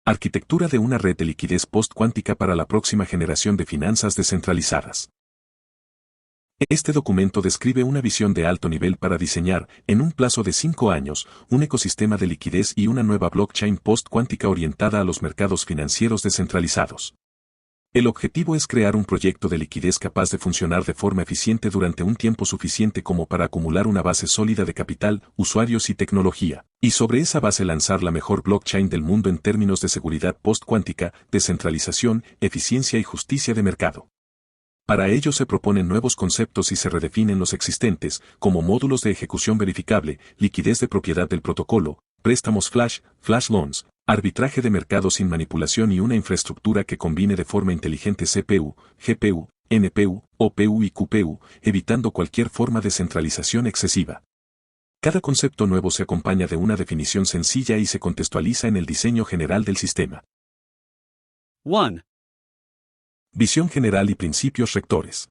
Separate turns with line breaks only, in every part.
Arquitectura de una red de liquidez post-cuántica para la próxima generación de finanzas descentralizadas. Este documento describe una visión de alto nivel para diseñar, en un plazo de 5 años, un ecosistema de liquidez y una nueva blockchain post-cuántica orientada a los mercados financieros descentralizados. El objetivo es crear un proyecto de liquidez capaz de funcionar de forma eficiente durante un tiempo suficiente como para acumular una base sólida de capital, usuarios y tecnología, y sobre esa base lanzar la mejor blockchain del mundo en términos de seguridad post-cuántica, descentralización, eficiencia y justicia de mercado. Para ello se proponen nuevos conceptos y se redefinen los existentes, como módulos de ejecución verificable, liquidez de propiedad del protocolo, préstamos flash loans, arbitraje de mercados sin manipulación y una infraestructura que combine de forma inteligente CPU, GPU, NPU, OPU y QPU, evitando cualquier forma de centralización excesiva. Cada concepto nuevo se acompaña de una definición sencilla y se contextualiza en el diseño general del sistema.
1.
Visión general y principios rectores.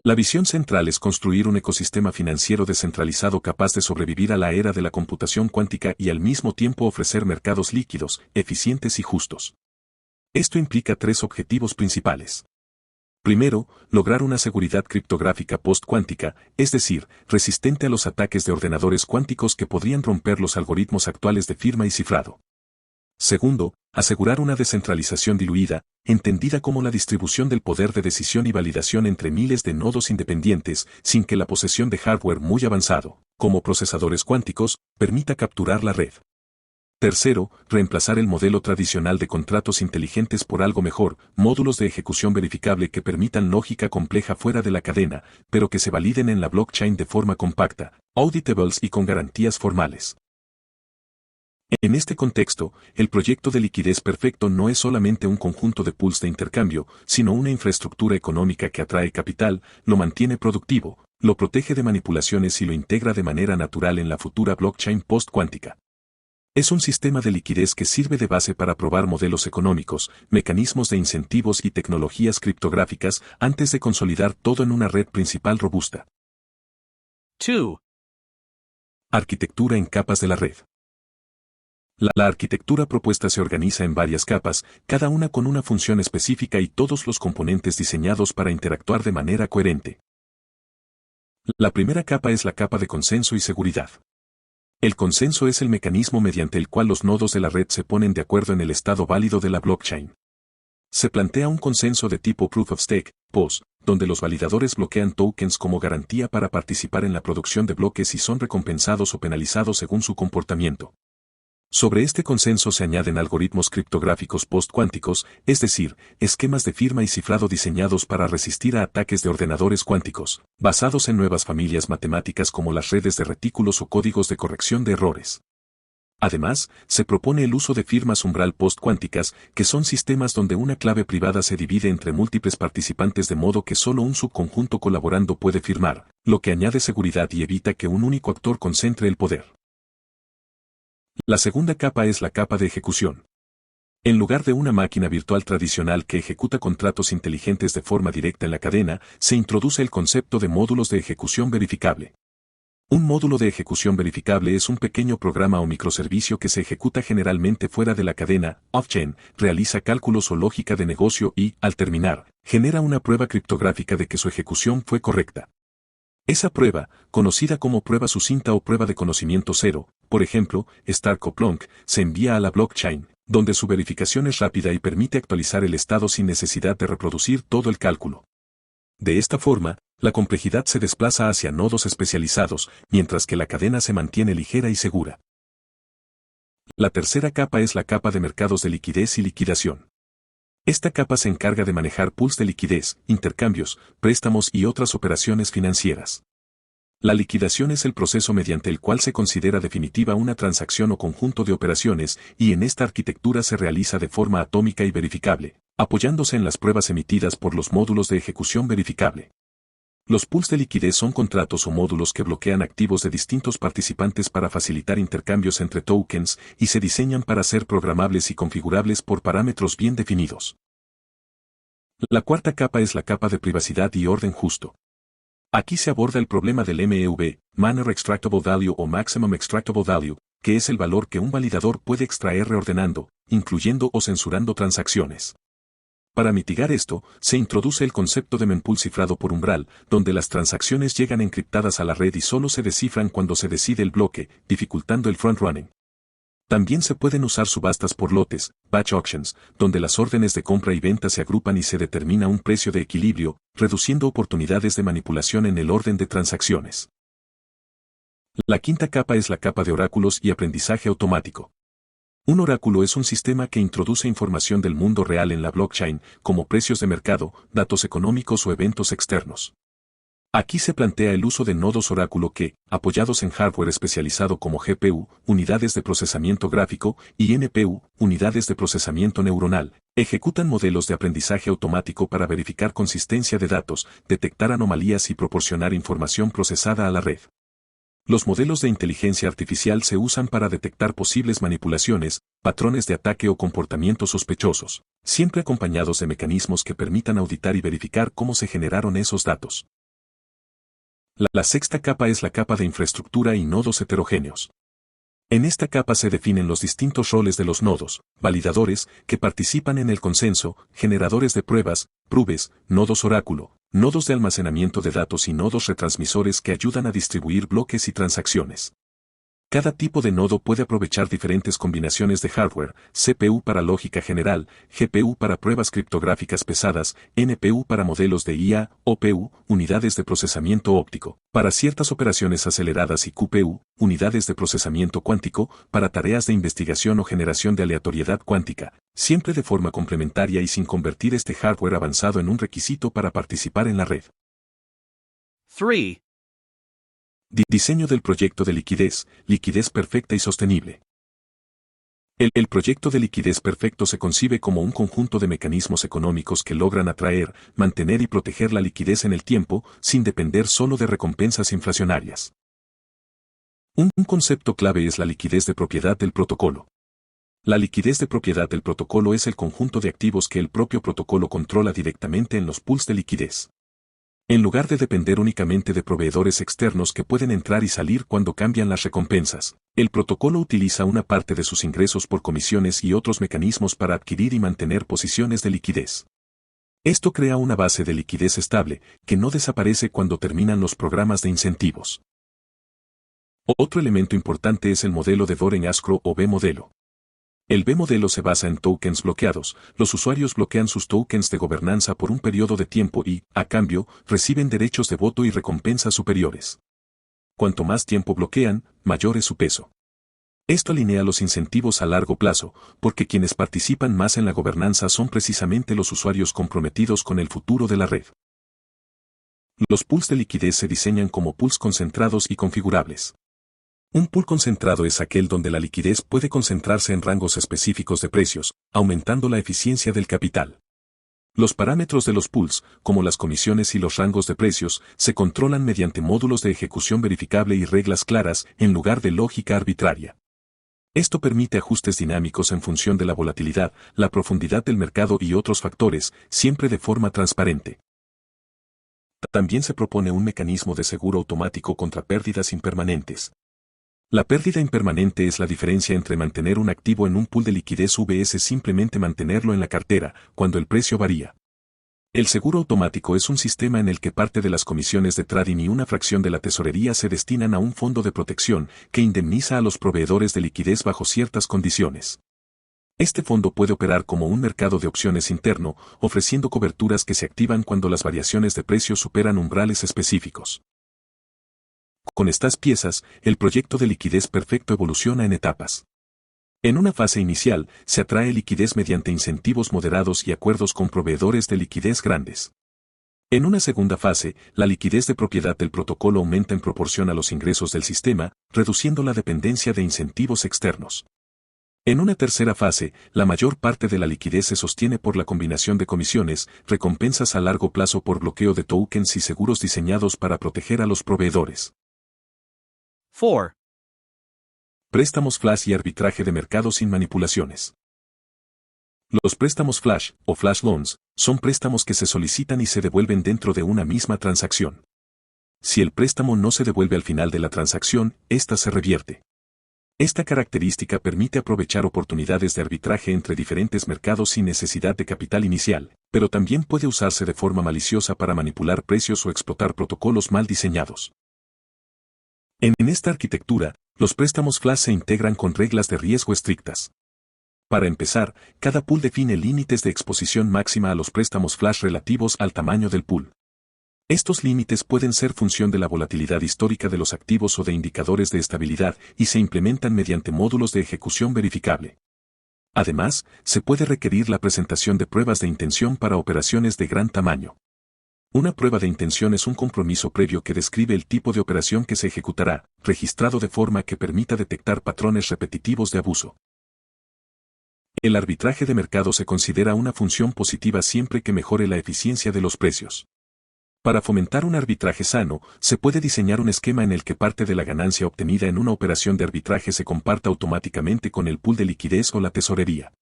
La visión central es construir un ecosistema financiero descentralizado capaz de sobrevivir a la era de la computación cuántica y al mismo tiempo ofrecer mercados líquidos, eficientes y justos. Esto implica 3 objetivos principales. Primero, lograr una seguridad criptográfica post-cuántica, es decir, resistente a los ataques de ordenadores cuánticos que podrían romper los algoritmos actuales de firma y cifrado. Segundo, asegurar una descentralización diluida, entendida como la distribución del poder de decisión y validación entre miles de nodos independientes, sin que la posesión de hardware muy avanzado, como procesadores cuánticos, permita capturar la red. Tercero, reemplazar el modelo tradicional de contratos inteligentes por algo mejor, módulos de ejecución verificable que permitan lógica compleja fuera de la cadena, pero que se validen en la blockchain de forma compacta, auditables y con garantías formales. En este contexto, el proyecto de liquidez perfecto no es solamente un conjunto de pools de intercambio, sino una infraestructura económica que atrae capital, lo mantiene productivo, lo protege de manipulaciones y lo integra de manera natural en la futura blockchain post-cuántica. Es un sistema de liquidez que sirve de base para probar modelos económicos, mecanismos de incentivos y tecnologías criptográficas antes de consolidar todo en una red principal robusta.
2.
Arquitectura en capas de la red. La arquitectura propuesta se organiza en varias capas, cada una con una función específica y todos los componentes diseñados para interactuar de manera coherente. La primera capa es la capa de consenso y seguridad. El consenso es el mecanismo mediante el cual los nodos de la red se ponen de acuerdo en el estado válido de la blockchain. Se plantea un consenso de tipo Proof of Stake, POS, donde los validadores bloquean tokens como garantía para participar en la producción de bloques y son recompensados o penalizados según su comportamiento. Sobre este consenso se añaden algoritmos criptográficos post-cuánticos, es decir, esquemas de firma y cifrado diseñados para resistir a ataques de ordenadores cuánticos, basados en nuevas familias matemáticas como las redes de retículos o códigos de corrección de errores. Además, se propone el uso de firmas umbral post-cuánticas, que son sistemas donde una clave privada se divide entre múltiples participantes de modo que solo un subconjunto colaborando puede firmar, lo que añade seguridad y evita que un único actor concentre el poder. La segunda capa es la capa de ejecución. En lugar de una máquina virtual tradicional que ejecuta contratos inteligentes de forma directa en la cadena, se introduce el concepto de módulos de ejecución verificable. Un módulo de ejecución verificable es un pequeño programa o microservicio que se ejecuta generalmente fuera de la cadena, off-chain, realiza cálculos o lógica de negocio y, al terminar, genera una prueba criptográfica de que su ejecución fue correcta. Esa prueba, conocida como prueba sucinta o prueba de conocimiento cero, por ejemplo, Stark o Plonk, se envía a la blockchain, donde su verificación es rápida y permite actualizar el estado sin necesidad de reproducir todo el cálculo. De esta forma, la complejidad se desplaza hacia nodos especializados, mientras que la cadena se mantiene ligera y segura. La tercera capa es la capa de mercados de liquidez y liquidación. Esta capa se encarga de manejar pools de liquidez, intercambios, préstamos y otras operaciones financieras. La liquidación es el proceso mediante el cual se considera definitiva una transacción o conjunto de operaciones, y en esta arquitectura se realiza de forma atómica y verificable, apoyándose en las pruebas emitidas por los módulos de ejecución verificable. Los pools de liquidez son contratos o módulos que bloquean activos de distintos participantes para facilitar intercambios entre tokens y se diseñan para ser programables y configurables por parámetros bien definidos. La cuarta capa es la capa de privacidad y orden justo. Aquí se aborda el problema del MEV, Manner Extractable Value o Maximum Extractable Value, que es el valor que un validador puede extraer reordenando, incluyendo o censurando transacciones. Para mitigar esto, se introduce el concepto de mempool cifrado por umbral, donde las transacciones llegan encriptadas a la red y solo se descifran cuando se decide el bloque, dificultando el front-running. También se pueden usar subastas por lotes, batch auctions, donde las órdenes de compra y venta se agrupan y se determina un precio de equilibrio, reduciendo oportunidades de manipulación en el orden de transacciones. La quinta capa es la capa de oráculos y aprendizaje automático. Un oráculo es un sistema que introduce información del mundo real en la blockchain, como precios de mercado, datos económicos o eventos externos. Aquí se plantea el uso de nodos oráculo que, apoyados en hardware especializado como GPU, unidades de procesamiento gráfico, y NPU, unidades de procesamiento neuronal, ejecutan modelos de aprendizaje automático para verificar consistencia de datos, detectar anomalías y proporcionar información procesada a la red. Los modelos de inteligencia artificial se usan para detectar posibles manipulaciones, patrones de ataque o comportamientos sospechosos, siempre acompañados de mecanismos que permitan auditar y verificar cómo se generaron esos datos. La sexta capa es la capa de infraestructura y nodos heterogéneos. En esta capa se definen los distintos roles de los nodos, validadores, que participan en el consenso, generadores de pruebas, proobes, nodos oráculo, nodos de almacenamiento de datos y nodos retransmisores que ayudan a distribuir bloques y transacciones. Cada tipo de nodo puede aprovechar diferentes combinaciones de hardware, CPU para lógica general, GPU para pruebas criptográficas pesadas, NPU para modelos de IA, OPU, unidades de procesamiento óptico, para ciertas operaciones aceleradas y QPU, unidades de procesamiento cuántico, para tareas de investigación o generación de aleatoriedad cuántica, siempre de forma complementaria y sin convertir este hardware avanzado en un requisito para participar en la red.
3.
Diseño del proyecto de liquidez, liquidez perfecta y sostenible. El proyecto de liquidez perfecto se concibe como un conjunto de mecanismos económicos que logran atraer, mantener y proteger la liquidez en el tiempo, sin depender solo de recompensas inflacionarias. Un concepto clave es la liquidez de propiedad del protocolo. La liquidez de propiedad del protocolo es el conjunto de activos que el propio protocolo controla directamente en los pools de liquidez. En lugar de depender únicamente de proveedores externos que pueden entrar y salir cuando cambian las recompensas, el protocolo utiliza una parte de sus ingresos por comisiones y otros mecanismos para adquirir y mantener posiciones de liquidez. Esto crea una base de liquidez estable, que no desaparece cuando terminan los programas de incentivos. Otro elemento importante es el modelo de Boring Escrow o B-modelo. El B-modelo se basa en tokens bloqueados. Los usuarios bloquean sus tokens de gobernanza por un periodo de tiempo y, a cambio, reciben derechos de voto y recompensas superiores. Cuanto más tiempo bloquean, mayor es su peso. Esto alinea los incentivos a largo plazo, porque quienes participan más en la gobernanza son precisamente los usuarios comprometidos con el futuro de la red. Los pools de liquidez se diseñan como pools concentrados y configurables. Un pool concentrado es aquel donde la liquidez puede concentrarse en rangos específicos de precios, aumentando la eficiencia del capital. Los parámetros de los pools, como las comisiones y los rangos de precios, se controlan mediante módulos de ejecución verificable y reglas claras, en lugar de lógica arbitraria. Esto permite ajustes dinámicos en función de la volatilidad, la profundidad del mercado y otros factores, siempre de forma transparente. También se propone un mecanismo de seguro automático contra pérdidas impermanentes. La pérdida impermanente es la diferencia entre mantener un activo en un pool de liquidez vs simplemente mantenerlo en la cartera, cuando el precio varía. El seguro automático es un sistema en el que parte de las comisiones de trading y una fracción de la tesorería se destinan a un fondo de protección que indemniza a los proveedores de liquidez bajo ciertas condiciones. Este fondo puede operar como un mercado de opciones interno, ofreciendo coberturas que se activan cuando las variaciones de precios superan umbrales específicos. Con estas piezas, el proyecto de liquidez perfecto evoluciona en etapas. En una fase inicial, se atrae liquidez mediante incentivos moderados y acuerdos con proveedores de liquidez grandes. En una segunda fase, la liquidez de propiedad del protocolo aumenta en proporción a los ingresos del sistema, reduciendo la dependencia de incentivos externos. En una tercera fase, la mayor parte de la liquidez se sostiene por la combinación de comisiones, recompensas a largo plazo por bloqueo de tokens y seguros diseñados para proteger a los proveedores.
4.
Préstamos flash y arbitraje de mercado sin manipulaciones. Los préstamos flash, o flash loans, son préstamos que se solicitan y se devuelven dentro de una misma transacción. Si el préstamo no se devuelve al final de la transacción, ésta se revierte. Esta característica permite aprovechar oportunidades de arbitraje entre diferentes mercados sin necesidad de capital inicial, pero también puede usarse de forma maliciosa para manipular precios o explotar protocolos mal diseñados. En esta arquitectura, los préstamos flash se integran con reglas de riesgo estrictas. Para empezar, cada pool define límites de exposición máxima a los préstamos flash relativos al tamaño del pool. Estos límites pueden ser función de la volatilidad histórica de los activos o de indicadores de estabilidad y se implementan mediante módulos de ejecución verificable. Además, se puede requerir la presentación de pruebas de intención para operaciones de gran tamaño. Una prueba de intención es un compromiso previo que describe el tipo de operación que se ejecutará, registrado de forma que permita detectar patrones repetitivos de abuso. El arbitraje de mercado se considera una función positiva siempre que mejore la eficiencia de los precios. Para fomentar un arbitraje sano, se puede diseñar un esquema en el que parte de la ganancia obtenida en una operación de arbitraje se comparta automáticamente con el pool de liquidez o la tesorería.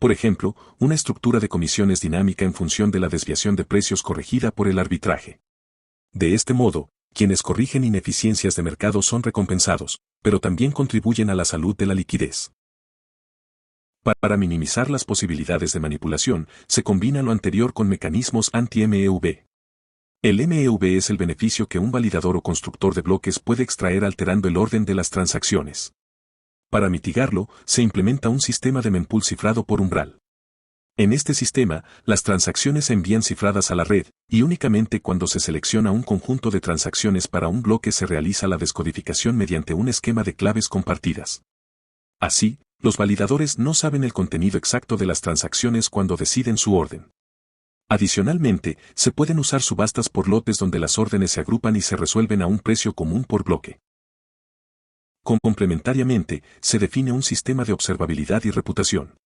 Por ejemplo, una estructura de comisiones dinámica en función de la desviación de precios corregida por el arbitraje. De este modo, quienes corrigen ineficiencias de mercado son recompensados, pero también contribuyen a la salud de la liquidez. Para minimizar las posibilidades de manipulación, se combina lo anterior con mecanismos anti-MEV. El MEV es el beneficio que un validador o constructor de bloques puede extraer alterando el orden de las transacciones. Para mitigarlo, se implementa un sistema de mempool cifrado por umbral. En este sistema, las transacciones se envían cifradas a la red, y únicamente cuando se selecciona un conjunto de transacciones para un bloque se realiza la descodificación mediante un esquema de claves compartidas. Así, los validadores no saben el contenido exacto de las transacciones cuando deciden su orden. Adicionalmente, se pueden usar subastas por lotes donde las órdenes se agrupan y se resuelven a un precio común por bloque. Complementariamente, se define un sistema de observabilidad y reputación.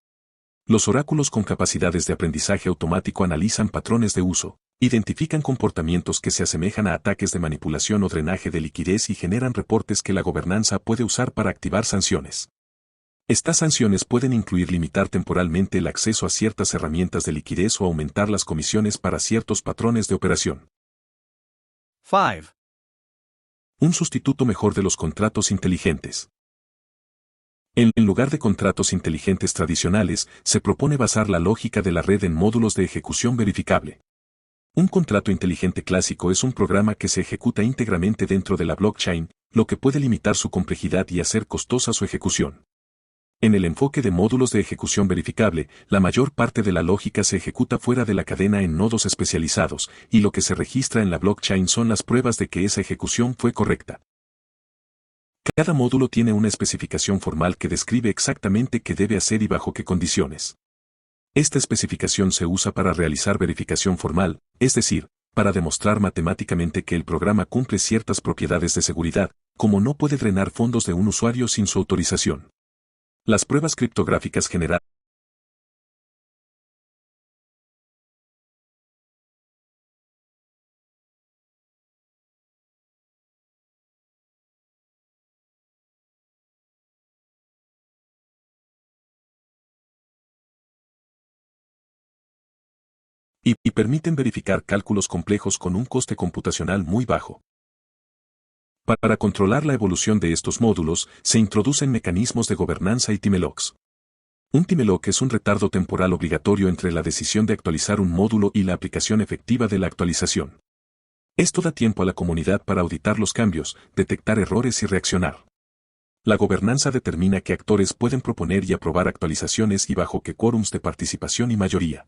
Los oráculos con capacidades de aprendizaje automático analizan patrones de uso, identifican comportamientos que se asemejan a ataques de manipulación o drenaje de liquidez y generan reportes que la gobernanza puede usar para activar sanciones. Estas sanciones pueden incluir limitar temporalmente el acceso a ciertas herramientas de liquidez o aumentar las comisiones para ciertos patrones de operación.
5.
Un sustituto mejor de los contratos inteligentes. En lugar de contratos inteligentes tradicionales, se propone basar la lógica de la red en módulos de ejecución verificable. Un contrato inteligente clásico es un programa que se ejecuta íntegramente dentro de la blockchain, lo que puede limitar su complejidad y hacer costosa su ejecución. En el enfoque de módulos de ejecución verificable, la mayor parte de la lógica se ejecuta fuera de la cadena en nodos especializados, y lo que se registra en la blockchain son las pruebas de que esa ejecución fue correcta. Cada módulo tiene una especificación formal que describe exactamente qué debe hacer y bajo qué condiciones. Esta especificación se usa para realizar verificación formal, es decir, para demostrar matemáticamente que el programa cumple ciertas propiedades de seguridad, como no puede drenar fondos de un usuario sin su autorización. Las pruebas criptográficas generales y permiten verificar cálculos complejos con un coste computacional muy bajo. Para controlar la evolución de estos módulos, se introducen mecanismos de gobernanza y timelocks. Un timelock es un retardo temporal obligatorio entre la decisión de actualizar un módulo y la aplicación efectiva de la actualización. Esto da tiempo a la comunidad para auditar los cambios, detectar errores y reaccionar. La gobernanza determina qué actores pueden proponer y aprobar actualizaciones y bajo qué quórums de participación y mayoría.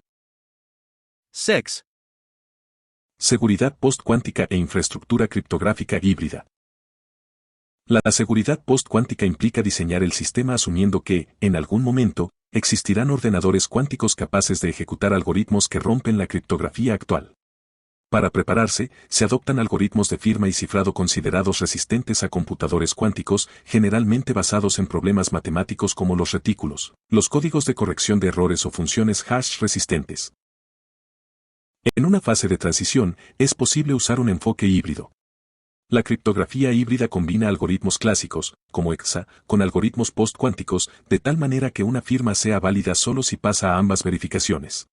6.
Seguridad post-cuántica e infraestructura criptográfica híbrida. La seguridad post-cuántica implica diseñar el sistema asumiendo que, en algún momento, existirán ordenadores cuánticos capaces de ejecutar algoritmos que rompen la criptografía actual. Para prepararse, se adoptan algoritmos de firma y cifrado considerados resistentes a computadores cuánticos, generalmente basados en problemas matemáticos como los retículos, los códigos de corrección de errores o funciones hash resistentes. En una fase de transición, es posible usar un enfoque híbrido. La criptografía híbrida combina algoritmos clásicos, como hexa, con algoritmos post-cuánticos, de tal manera que una firma sea válida solo si pasa a ambas verificaciones.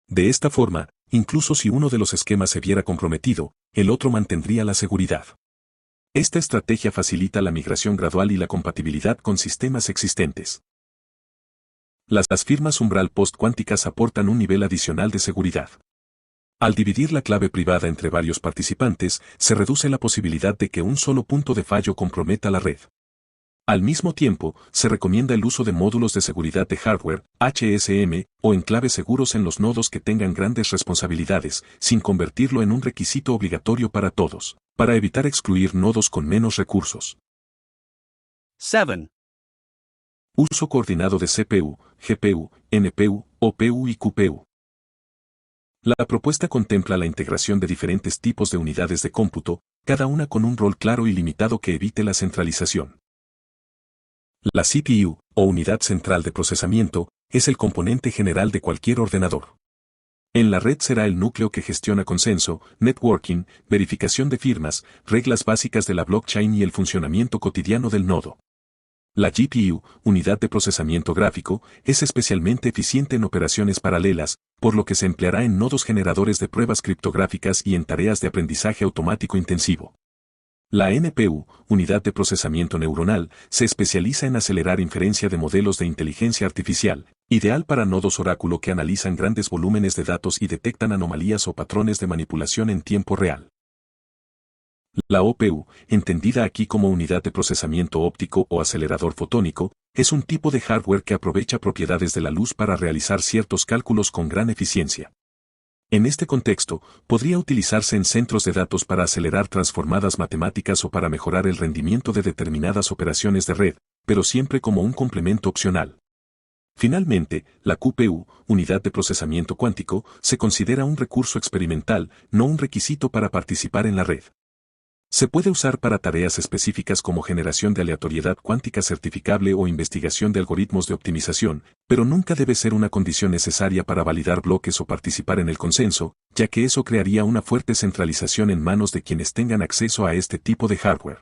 De esta forma, incluso si uno de los esquemas se viera comprometido, el otro mantendría la seguridad. Esta estrategia facilita la migración gradual y la compatibilidad con sistemas existentes. Las firmas umbral post-cuánticas aportan un nivel adicional de seguridad. Al dividir la clave privada entre varios participantes, se reduce la posibilidad de que un solo punto de fallo comprometa la red. Al mismo tiempo, se recomienda el uso de módulos de seguridad de hardware, HSM, o enclaves seguros en los nodos que tengan grandes responsabilidades, sin convertirlo en un requisito obligatorio para todos, para evitar excluir nodos con menos recursos.
7.
Uso coordinado de CPU, GPU, NPU, OPU y QPU. La propuesta contempla la integración de diferentes tipos de unidades de cómputo, cada una con un rol claro y limitado que evite la centralización. La CPU, o unidad central de procesamiento, es el componente general de cualquier ordenador. En la red será el núcleo que gestiona consenso, networking, verificación de firmas, reglas básicas de la blockchain y el funcionamiento cotidiano del nodo. La GPU, unidad de procesamiento gráfico, es especialmente eficiente en operaciones paralelas, por lo que se empleará en nodos generadores de pruebas criptográficas y en tareas de aprendizaje automático intensivo. La NPU, unidad de procesamiento neuronal, se especializa en acelerar inferencia de modelos de inteligencia artificial, ideal para nodos oráculo que analizan grandes volúmenes de datos y detectan anomalías o patrones de manipulación en tiempo real. La OPU, entendida aquí como unidad de procesamiento óptico o acelerador fotónico, es un tipo de hardware que aprovecha propiedades de la luz para realizar ciertos cálculos con gran eficiencia. En este contexto, podría utilizarse en centros de datos para acelerar transformadas matemáticas o para mejorar el rendimiento de determinadas operaciones de red, pero siempre como un complemento opcional. Finalmente, la QPU, unidad de procesamiento cuántico, se considera un recurso experimental, no un requisito para participar en la red. Se puede usar para tareas específicas como generación de aleatoriedad cuántica certificable o investigación de algoritmos de optimización, pero nunca debe ser una condición necesaria para validar bloques o participar en el consenso, ya que eso crearía una fuerte centralización en manos de quienes tengan acceso a este tipo de hardware.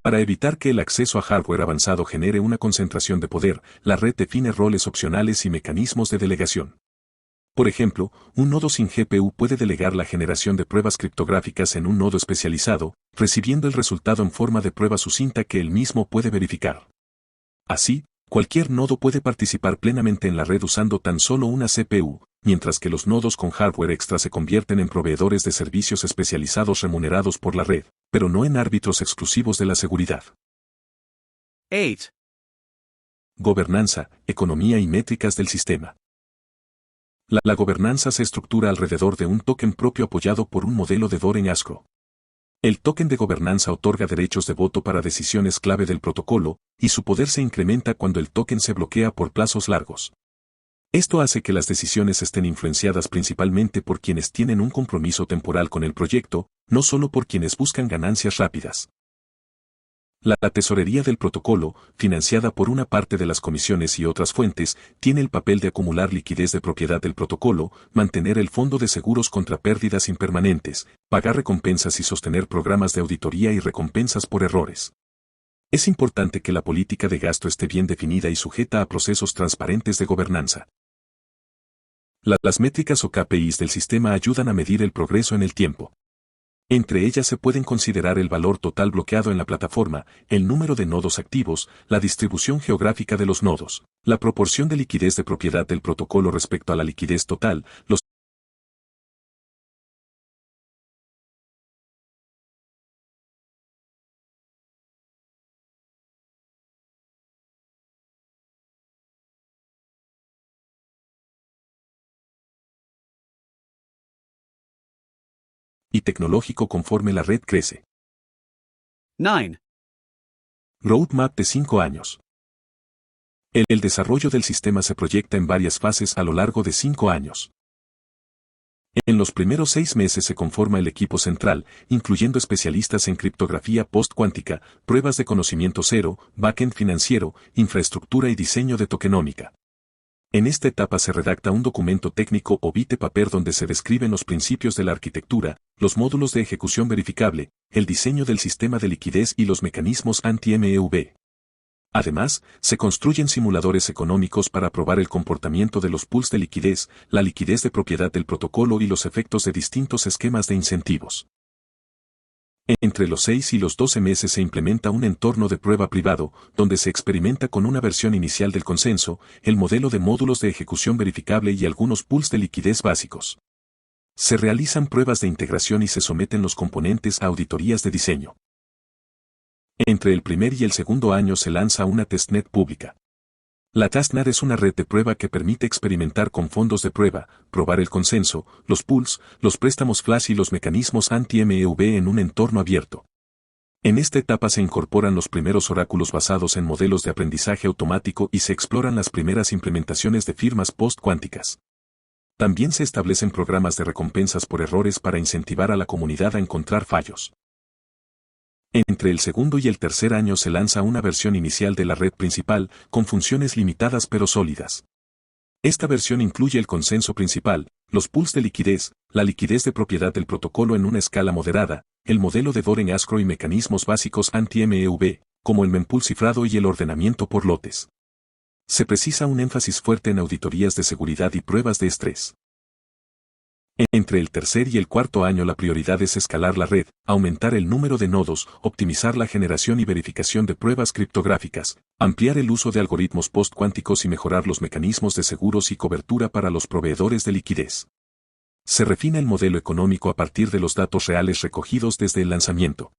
Para evitar que el acceso a hardware avanzado genere una concentración de poder, la red define roles opcionales y mecanismos de delegación. Por ejemplo, un nodo sin GPU puede delegar la generación de pruebas criptográficas en un nodo especializado, recibiendo el resultado en forma de prueba sucinta que él mismo puede verificar. Así, cualquier nodo puede participar plenamente en la red usando tan solo una CPU, mientras que los nodos con hardware extra se convierten en proveedores de servicios especializados remunerados por la red, pero no en árbitros exclusivos de la seguridad.
8.
Gobernanza, economía y métricas del sistema. La gobernanza se estructura alrededor de un token propio apoyado por un modelo de Doren Escrow. El token de gobernanza otorga derechos de voto para decisiones clave del protocolo, y su poder se incrementa cuando el token se bloquea por plazos largos. Esto hace que las decisiones estén influenciadas principalmente por quienes tienen un compromiso temporal con el proyecto, no solo por quienes buscan ganancias rápidas. La tesorería del protocolo, financiada por una parte de las comisiones y otras fuentes, tiene el papel de acumular liquidez de propiedad del protocolo, mantener el fondo de seguros contra pérdidas impermanentes, pagar recompensas y sostener programas de auditoría y recompensas por errores. Es importante que la política de gasto esté bien definida y sujeta a procesos transparentes de gobernanza. Las métricas o KPIs del sistema ayudan a medir el progreso en el tiempo. Entre ellas se pueden considerar el valor total bloqueado en la plataforma, el número de nodos activos, la distribución geográfica de los nodos, la proporción de liquidez de propiedad del protocolo respecto a la liquidez total, los y tecnológico conforme la red crece.
9.
Roadmap de 5 años. El desarrollo del sistema se proyecta en varias fases a lo largo de 5 años. En los primeros 6 meses se conforma el equipo central, incluyendo especialistas en criptografía post-cuántica, pruebas de conocimiento cero, backend financiero, infraestructura y diseño de tokenómica. En esta etapa se redacta un documento técnico o white paper donde se describen los principios de la arquitectura, los módulos de ejecución verificable, el diseño del sistema de liquidez y los mecanismos anti-MEV. Además, se construyen simuladores económicos para probar el comportamiento de los pools de liquidez, la liquidez de propiedad del protocolo y los efectos de distintos esquemas de incentivos. Entre los 6 y los 12 meses se implementa un entorno de prueba privado, donde se experimenta con una versión inicial del consenso, el modelo de módulos de ejecución verificable y algunos pools de liquidez básicos. Se realizan pruebas de integración y se someten los componentes a auditorías de diseño. Entre el primer y el segundo año se lanza una testnet pública. La testnet es una red de prueba que permite experimentar con fondos de prueba, probar el consenso, los pools, los préstamos flash y los mecanismos anti-MEV en un entorno abierto. En esta etapa se incorporan los primeros oráculos basados en modelos de aprendizaje automático y se exploran las primeras implementaciones de firmas post-cuánticas. También se establecen programas de recompensas por errores para incentivar a la comunidad a encontrar fallos. Entre el segundo y el tercer año se lanza una versión inicial de la red principal, con funciones limitadas pero sólidas. Esta versión incluye el consenso principal, los pools de liquidez, la liquidez de propiedad del protocolo en una escala moderada, el modelo de Doren Escrow y mecanismos básicos anti-MEV, como el mempool cifrado y el ordenamiento por lotes. Se precisa un énfasis fuerte en auditorías de seguridad y pruebas de estrés. Entre el tercer y el cuarto año la prioridad es escalar la red, aumentar el número de nodos, optimizar la generación y verificación de pruebas criptográficas, ampliar el uso de algoritmos post-cuánticos y mejorar los mecanismos de seguros y cobertura para los proveedores de liquidez. Se refina el modelo económico a partir de los datos reales recogidos desde el lanzamiento.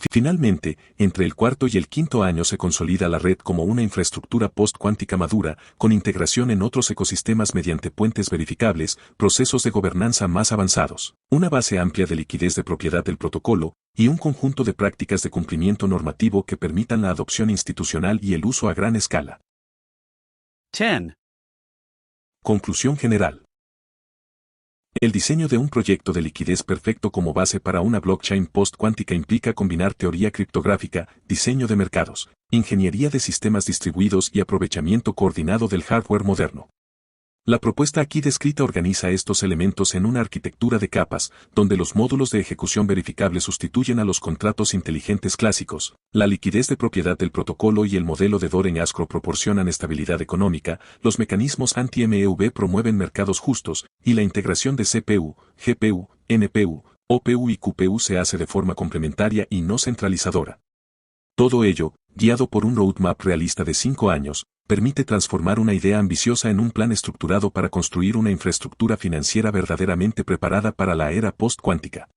Finalmente, entre el cuarto y el quinto año se consolida la red como una infraestructura post-cuántica madura, con integración en otros ecosistemas mediante puentes verificables, procesos de gobernanza más avanzados, una base amplia de liquidez de propiedad del protocolo, y un conjunto de prácticas de cumplimiento normativo que permitan la adopción institucional y el uso a gran escala.
10.
Conclusión general. El diseño de un proyecto de liquidez perfecto como base para una blockchain post-cuántica implica combinar teoría criptográfica, diseño de mercados, ingeniería de sistemas distribuidos y aprovechamiento coordinado del hardware moderno. La propuesta aquí descrita organiza estos elementos en una arquitectura de capas, donde los módulos de ejecución verificable sustituyen a los contratos inteligentes clásicos, la liquidez de propiedad del protocolo y el modelo de Doren Escrow proporcionan estabilidad económica, los mecanismos anti-MEV promueven mercados justos, y la integración de CPU, GPU, NPU, OPU y QPU se hace de forma complementaria y no centralizadora. Todo ello, guiado por un roadmap realista de 5 años, permite transformar una idea ambiciosa en un plan estructurado para construir una infraestructura financiera verdaderamente preparada para la era post-cuántica.